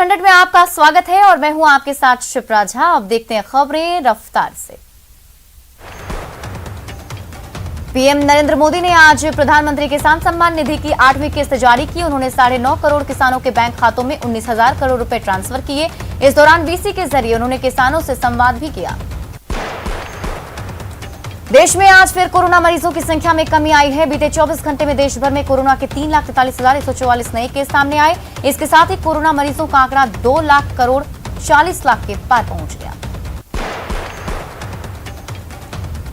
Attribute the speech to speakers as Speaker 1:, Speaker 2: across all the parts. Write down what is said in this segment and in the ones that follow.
Speaker 1: 100 में आपका स्वागत है और मैं हूं आपके साथ शिप्रा झा। अब देखते हैं खबरें रफ्तार से। पीएम नरेंद्र मोदी ने आज प्रधानमंत्री किसान सम्मान निधि की 8वीं किस्त जारी की। उन्होंने 9.5 करोड़ किसानों के बैंक खातों में 19,000 करोड़ रुपए ट्रांसफर किए। इस दौरान वीसी के जरिए उन्होंने किसानों से संवाद भी किया। देश में आज फिर कोरोना मरीजों की संख्या में कमी आई है। बीते 24 घंटे में देश भर में कोरोना के 3,43,144 नए केस सामने आए। इसके साथ ही कोरोना मरीजों का आंकड़ा 2,40,40,00,000 के पार पहुंच गया।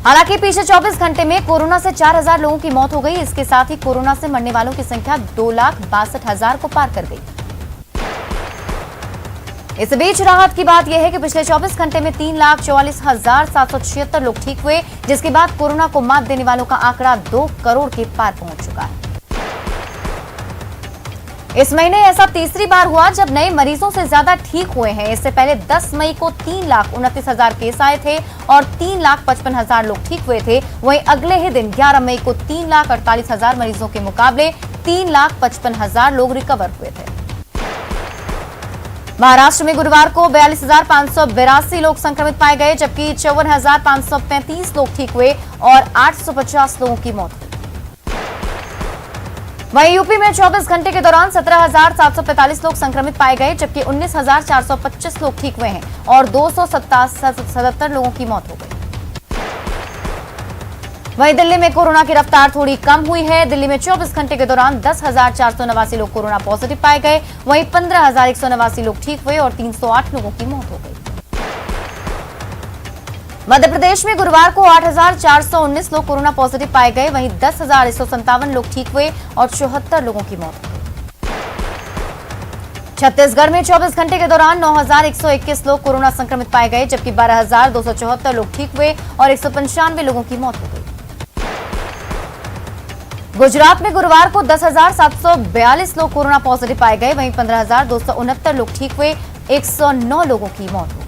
Speaker 1: हालांकि पिछले 24 घंटे में कोरोना से 4,000 लोगों की मौत हो गई। इसके साथ ही कोरोना से मरने वालों की संख्या 2,62,000 को पार कर गई। इस बीच राहत की बात यह है कि पिछले 24 घंटे में 3,44,776 लोग ठीक हुए, जिसके बाद कोरोना को मात देने वालों का आंकड़ा 2 करोड़ के पार पहुंच चुका है। इस महीने ऐसा तीसरी बार हुआ जब नए मरीजों से ज्यादा ठीक हुए हैं। इससे पहले 10 मई को 3,29,000 केस आए थे और 3,55,000 लोग ठीक हुए थे। वहीं अगले ही दिन 11 मई को 3,48,000 मरीजों के मुकाबले 3,55,000 लोग रिकवर हुए थे। महाराष्ट्र में गुरुवार को 42,582 लोग संक्रमित पाए गए, जबकि 54,535 लोग ठीक हुए और 850 लोगों की मौत हुई। वहीं यूपी में 24 घंटे के दौरान 17,745 लोग संक्रमित पाए गए, जबकि 19,425 लोग ठीक हुए हैं और 277 लोगों की मौत हो गई। वहीं दिल्ली में कोरोना की रफ्तार थोड़ी कम हुई है। दिल्ली में 24 घंटे के दौरान 10,489 लोग कोरोना पॉजिटिव पाए गए। वहीं 15,189 लोग ठीक हुए और 308 लोगों की मौत हो गई। मध्य प्रदेश में गुरुवार को 8,419 लोग कोरोना पॉजिटिव पाए गए। वहीं 10,157 लोग ठीक हुए और 74 लोगों की मौत हो गई। छत्तीसगढ़ में 24 घंटे के दौरान 9,121 लोग कोरोना संक्रमित पाए गए, जबकि 12,274 लोग ठीक हुए और 195 लोगों की मौत हो गई। गुजरात में गुरुवार को 10,742 लोग कोरोना पॉजिटिव पाए गए। वहीं 15,269 लोग ठीक हुए, 109 लोगों की मौत हो गई।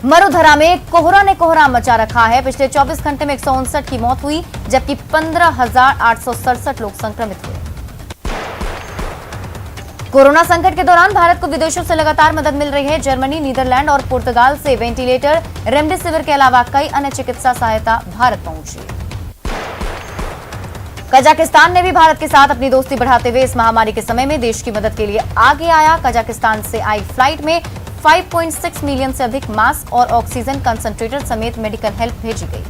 Speaker 1: मरुधरा में कोहरा ने कोहरा मचा रखा है। पिछले 24 घंटे में 159 की मौत हुई, जबकि 15,867 लोग संक्रमित हुए। कोरोना संकट के दौरान भारत को विदेशों से लगातार मदद मिल रही है। जर्मनी, नीदरलैंड और पुर्तगाल से वेंटिलेटर, रेमडेसिविर के अलावा कई अन्य चिकित्सा सहायता भारत पहुंची। कजाकिस्तान ने भी भारत के साथ अपनी दोस्ती बढ़ाते हुए इस महामारी के समय में देश की मदद के लिए आगे आया। कजाकिस्तान से आई फ्लाइट में 5.6 मिलियन से अधिक मास्क और ऑक्सीजन कंसंट्रेटर समेत मेडिकल हेल्प भेजी गई।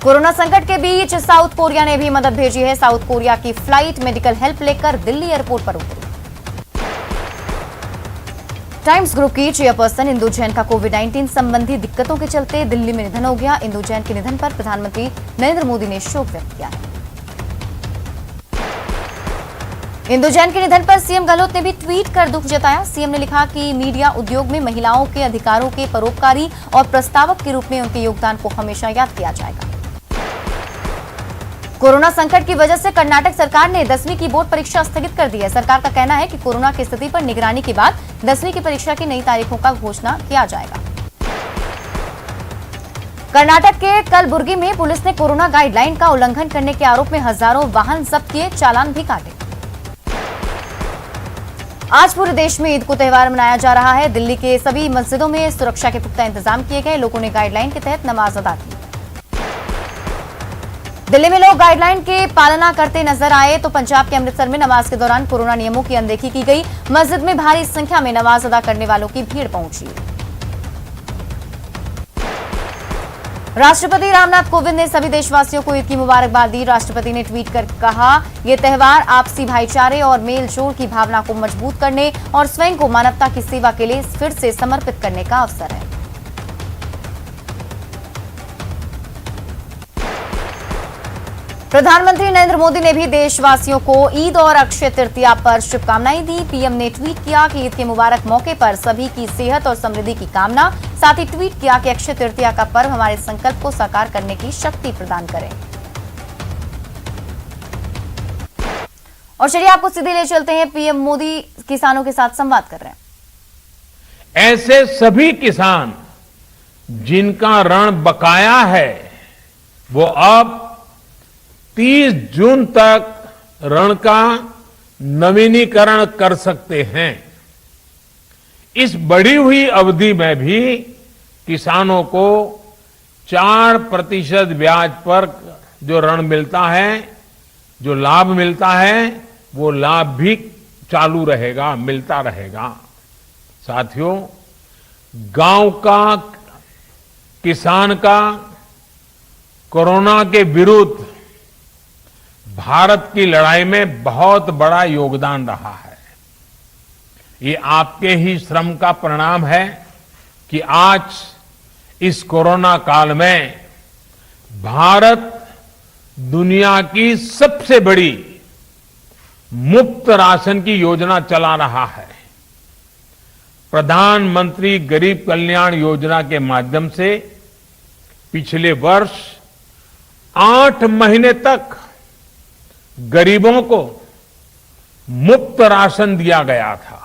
Speaker 1: कोरोना संकट के बीच साउथ कोरिया ने भी मदद भेजी है। साउथ कोरिया की फ्लाइट मेडिकल हेल्प लेकर दिल्ली एयरपोर्ट पर उतरी। टाइम्स ग्रुप की चेयरपर्सन इंदु जैन का कोविड-19 संबंधी दिक्कतों के चलते दिल्ली में निधन हो गया। इंदु जैन के निधन पर प्रधानमंत्री नरेंद्र मोदी ने शोक व्यक्त किया है। इंदु जैन के निधन पर सीएम गहलोत ने भी ट्वीट कर दुख जताया। सीएम ने लिखा कि मीडिया उद्योग में महिलाओं के अधिकारों के परोपकारी और प्रस्तावक के रूप में उनके योगदान को हमेशा याद किया जाएगा। कोरोना संकट की वजह से कर्नाटक सरकार ने 10वीं की बोर्ड परीक्षा स्थगित कर दी है। सरकार का कहना है कि कोरोना की स्थिति पर निगरानी के बाद 10वीं की परीक्षा की नई तारीखों का घोषणा किया जाएगा। कर्नाटक के कलबुर्गी में पुलिस ने कोरोना गाइडलाइन का उल्लंघन करने के आरोप में हजारों वाहन जब्त किए, चालान भी काटे। आज पूरे देश में ईद को त्योहार मनाया जा रहा है। दिल्ली के सभी मस्जिदों में सुरक्षा के पुख्ता इंतजाम किए गए। लोगों ने गाइडलाइन के तहत नमाज अदा की। दिल्ली में लोग गाइडलाइन के पालना करते नजर आए तो पंजाब के अमृतसर में नमाज के दौरान कोरोना नियमों की अनदेखी की गई। मस्जिद में भारी संख्या में नमाज अदा करने वालों की भीड़ पहुंची। राष्ट्रपति रामनाथ कोविंद ने सभी देशवासियों को ईद की मुबारकबाद दी। राष्ट्रपति ने ट्वीट कर कहा, यह त्योहार आपसी भाईचारे और मेल जोल की भावना को मजबूत करने और स्वयं को मानवता की सेवा के लिए फिर से समर्पित करने का अवसर है। प्रधानमंत्री नरेंद्र मोदी ने भी देशवासियों को ईद और अक्षय तृतीया पर शुभकामनाएं दी। पीएम ने ट्वीट किया कि ईद के मुबारक मौके पर सभी की सेहत और समृद्धि की कामना। साथ ही ट्वीट किया कि अक्षय तृतीया का पर्व हमारे संकल्प को साकार करने की शक्ति प्रदान करे। और चलिए आपको सीधे ले चलते हैं, पीएम मोदी किसानों के साथ संवाद कर रहे हैं।
Speaker 2: ऐसे सभी किसान जिनका ऋण बकाया है वो अब 30 जून तक ऋण का नवीनीकरण कर सकते हैं। इस बढ़ी हुई अवधि में भी किसानों को 4% ब्याज पर जो ऋण मिलता है, जो लाभ मिलता है, वो लाभ भी चालू रहेगा, मिलता रहेगा। साथियों, गांव का, किसान का कोरोना के विरुद्ध भारत की लड़ाई में बहुत बड़ा योगदान रहा है। ये आपके ही श्रम का परिणाम है कि आज इस कोरोना काल में भारत दुनिया की सबसे बड़ी मुफ्त राशन की योजना चला रहा है। प्रधानमंत्री गरीब कल्याण योजना के माध्यम से पिछले वर्ष 8 महीने तक गरीबों को मुफ्त राशन दिया गया था।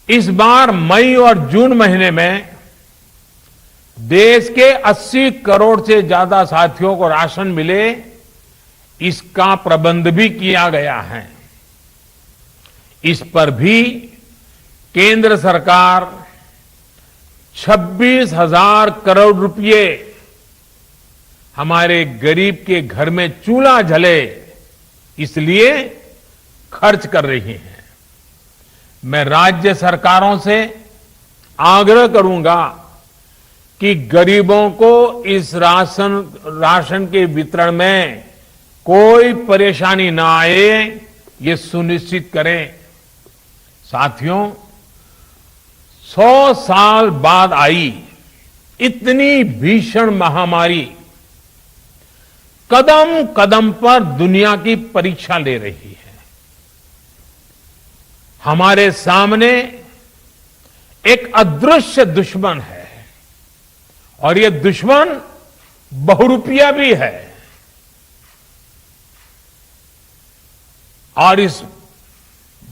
Speaker 2: इस बार मई और जून महीने में देश के 80 करोड़ से ज्यादा साथियों को राशन मिले, इसका प्रबंध भी किया गया है। इस पर भी केंद्र सरकार 26,000 करोड़ रुपए हमारे गरीब के घर में चूल्हा जले इसलिए खर्च कर रही है। मैं राज्य सरकारों से आग्रह करूंगा कि गरीबों को इस राशन के वितरण में कोई परेशानी ना आए, ये सुनिश्चित करें। साथियों, 100 साल बाद आई इतनी भीषण महामारी कदम कदम पर दुनिया की परीक्षा ले रही है। हमारे सामने एक अदृश्य दुश्मन है और ये दुश्मन बहुरूपिया भी है। और इस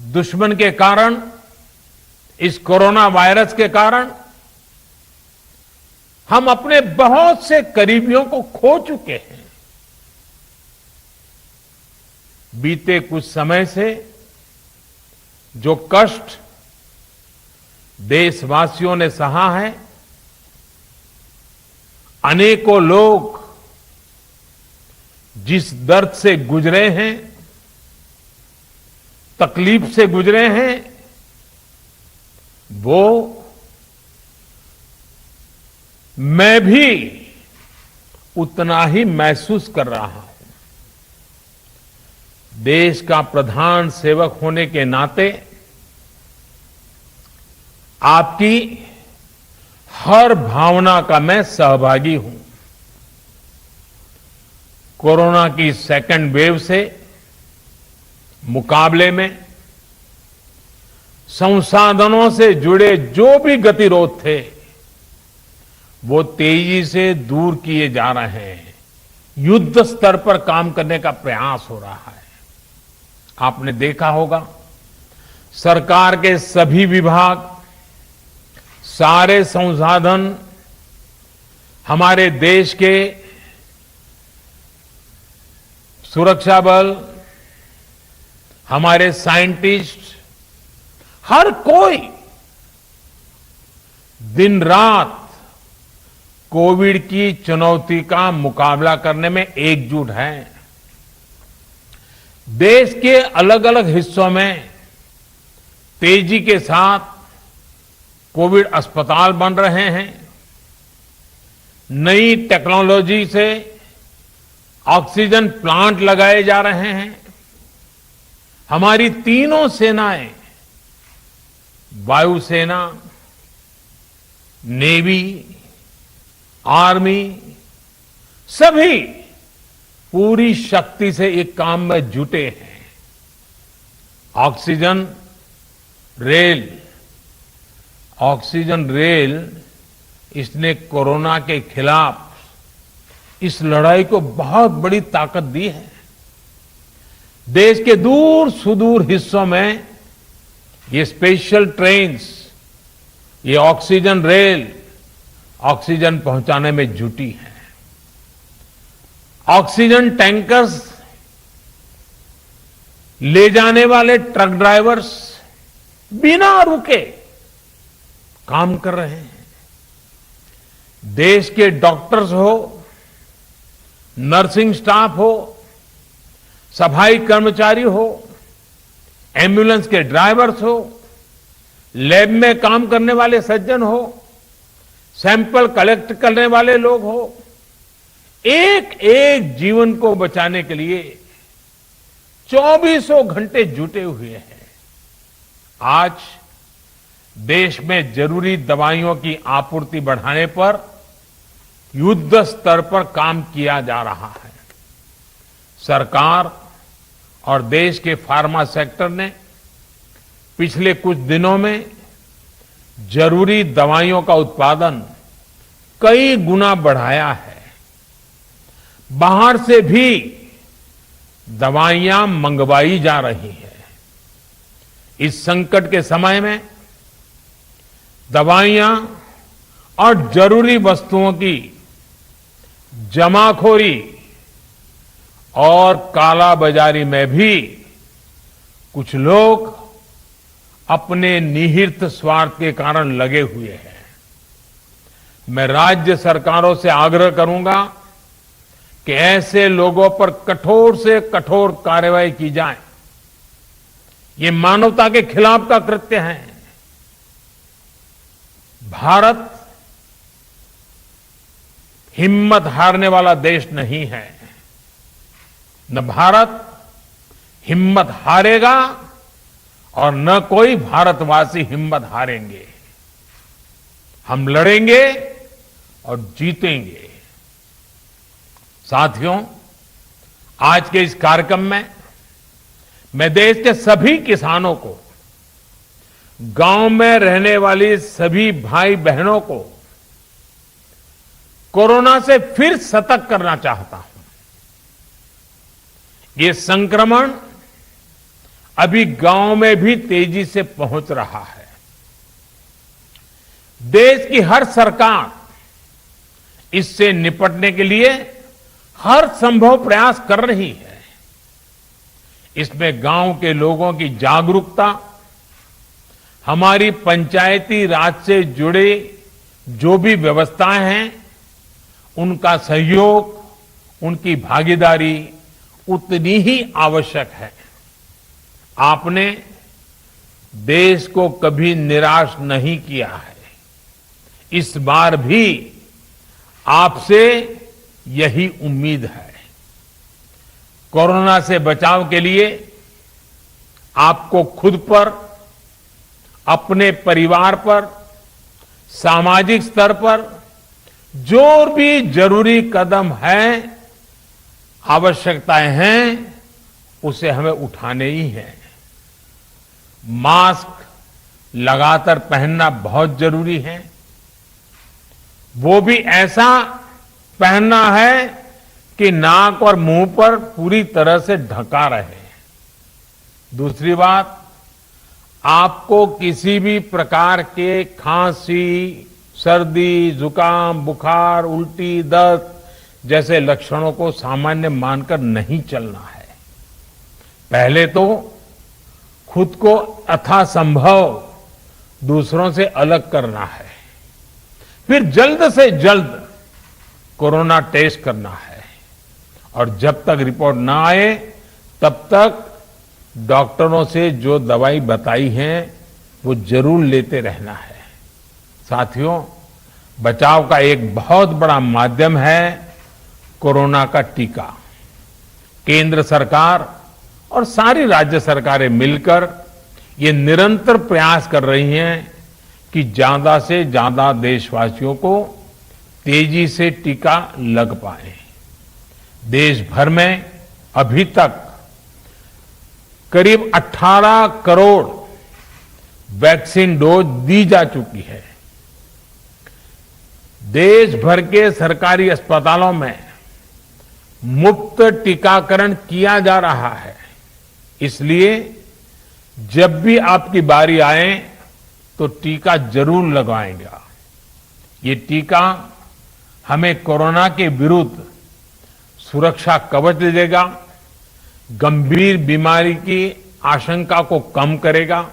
Speaker 2: दुश्मन के कारण, इस कोरोना वायरस के कारण हम अपने बहुत से करीबियों को खो चुके हैं। बीते कुछ समय से जो कष्ट देशवासियों ने सहा है, अनेकों लोग जिस दर्द से गुजरे हैं, तकलीफ से गुजरे हैं, वो मैं भी उतना ही महसूस कर रहा हूं। देश का प्रधान सेवक होने के नाते आपकी हर भावना का मैं सहभागी हूं। कोरोना की सेकंड वेव से मुकाबले में संसाधनों से जुड़े जो भी गतिरोध थे, वो तेजी से दूर किए जा रहे हैं। युद्ध स्तर पर काम करने का प्रयास हो रहा है। आपने देखा होगा, सरकार के सभी विभाग, सारे संसाधन, हमारे देश के सुरक्षा बल, हमारे साइंटिस्ट, हर कोई दिन रात कोविड की चुनौती का मुकाबला करने में एकजुट हैं। देश के अलग अलग हिस्सों में तेजी के साथ कोविड अस्पताल बन रहे हैं। नई टेक्नोलॉजी से ऑक्सीजन प्लांट लगाए जा रहे हैं। हमारी तीनों सेनाएं, वायुसेना, नेवी, आर्मी, सभी पूरी शक्ति से एक काम में जुटे हैं। ऑक्सीजन रेल इसने कोरोना के खिलाफ इस लड़ाई को बहुत बड़ी ताकत दी है। देश के दूर सुदूर हिस्सों में ये स्पेशल ट्रेन्स, ये ऑक्सीजन रेल ऑक्सीजन पहुंचाने में जुटी है। ऑक्सीजन टैंकर्स ले जाने वाले ट्रक ड्राइवर्स बिना रुके काम कर रहे हैं। देश के डॉक्टर्स हो, नर्सिंग स्टाफ हो, सफाई कर्मचारी हो, एम्बुलेंस के ड्राइवर्स हो, लैब में काम करने वाले सज्जन हो, सैंपल कलेक्ट करने वाले लोग हो, एक एक जीवन को बचाने के लिए 24 घंटे जुटे हुए हैं। आज देश में जरूरी दवाइयों की आपूर्ति बढ़ाने पर युद्ध स्तर पर काम किया जा रहा है। सरकार और देश के फार्मा सेक्टर ने पिछले कुछ दिनों में जरूरी दवाइयों का उत्पादन कई गुना बढ़ाया है। बाहर से भी दवाइयां मंगवाई जा रही हैं। इस संकट के समय में दवाइयां और जरूरी वस्तुओं की जमाखोरी और कालाबाजारी में भी कुछ लोग अपने निहित स्वार्थ के कारण लगे हुए हैं। मैं राज्य सरकारों से आग्रह करूंगा कि ऐसे लोगों पर कठोर से कठोर कार्रवाई की जाए। ये मानवता के खिलाफ का कृत्य है। भारत हिम्मत हारने वाला देश नहीं है। न भारत हिम्मत हारेगा और न कोई भारतवासी हिम्मत हारेंगे। हम लड़ेंगे और जीतेंगे। साथियों, आज के इस कार्यक्रम में मैं देश के सभी किसानों को, गांव में रहने वाली सभी भाई बहनों को कोरोना से फिर सतर्क करना चाहता हूं। ये संक्रमण अभी गांव में भी तेजी से पहुंच रहा है। देश की हर सरकार इससे निपटने के लिए हर संभव प्रयास कर रही है। इसमें गांव के लोगों की जागरूकता, हमारी पंचायती राज से जुड़े जो भी व्यवस्थाएं हैं, उनका सहयोग, उनकी भागीदारी उतनी ही आवश्यक है। आपने देश को कभी निराश नहीं किया है। इस बार भी आपसे यही उम्मीद है। कोरोना से बचाव के लिए आपको खुद पर, अपने परिवार पर, सामाजिक स्तर पर जो भी जरूरी कदम है, आवश्यकताएं हैं, उसे हमें उठाने ही हैं। मास्क लगातार पहनना बहुत जरूरी है। वो भी ऐसा पहनना है कि नाक और मुंह पर पूरी तरह से ढका रहे। दूसरी बात, आपको किसी भी प्रकार के खांसी, सर्दी, जुकाम, बुखार, उल्टी, दस्त जैसे लक्षणों को सामान्य मानकर नहीं चलना है। पहले तो खुद को यथासंभव दूसरों से अलग करना है, फिर जल्द से जल्द कोरोना टेस्ट करना है, और जब तक रिपोर्ट ना आए तब तक डॉक्टरों से जो दवाई बताई है वो जरूर लेते रहना है। साथियों, बचाव का एक बहुत बड़ा माध्यम है कोरोना का टीका। केंद्र सरकार और सारी राज्य सरकारें मिलकर ये निरंतर प्रयास कर रही हैं कि ज्यादा से ज्यादा देशवासियों को तेजी से टीका लग पाए। देश भर में अभी तक करीब 18 करोड़ वैक्सीन डोज दी जा चुकी है। देश भर के सरकारी अस्पतालों में मुफ्त टीकाकरण किया जा रहा है। इसलिए जब भी आपकी बारी आए तो टीका जरूर लगवाएंगा। ये टीका हमें कोरोना के विरुद्ध सुरक्षा कवच देगा, गंभीर बीमारी की आशंका को कम करेगा।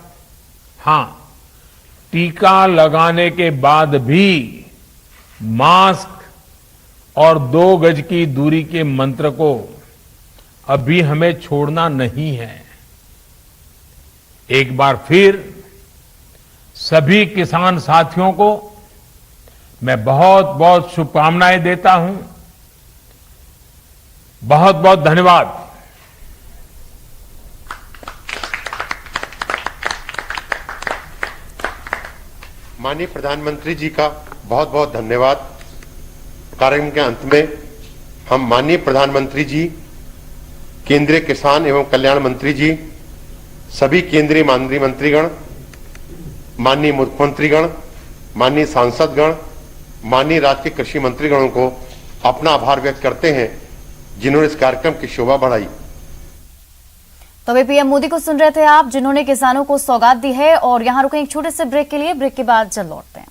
Speaker 2: हां, टीका लगाने के बाद भी मास्क और 2 गज की दूरी के मंत्र को अभी हमें छोड़ना नहीं है। एक बार फिर सभी किसान साथियों को मैं बहुत बहुत शुभकामनाएं देता हूं। बहुत बहुत धन्यवाद।
Speaker 3: माननीय प्रधानमंत्री जी का बहुत बहुत धन्यवाद। कार्यक्रम के अंत में हम माननीय प्रधानमंत्री जी, केंद्रीय किसान एवं कल्याण मंत्री जी, सभी केंद्रीय माननीय मंत्रीगण, माननीय मुख्यमंत्रीगण, माननीय सांसदगण, माननीय राज्य के कृषि मंत्रीगणों को अपना आभार व्यक्त करते हैं जिन्होंने इस कार्यक्रम की शोभा बढ़ाई।
Speaker 1: तो अभी पीएम मोदी को सुन रहे थे आप, जिन्होंने किसानों को सौगात दी है। और यहां रुकें एक छोटे से ब्रेक के लिए। ब्रेक के बाद जल्द लौटते हैं।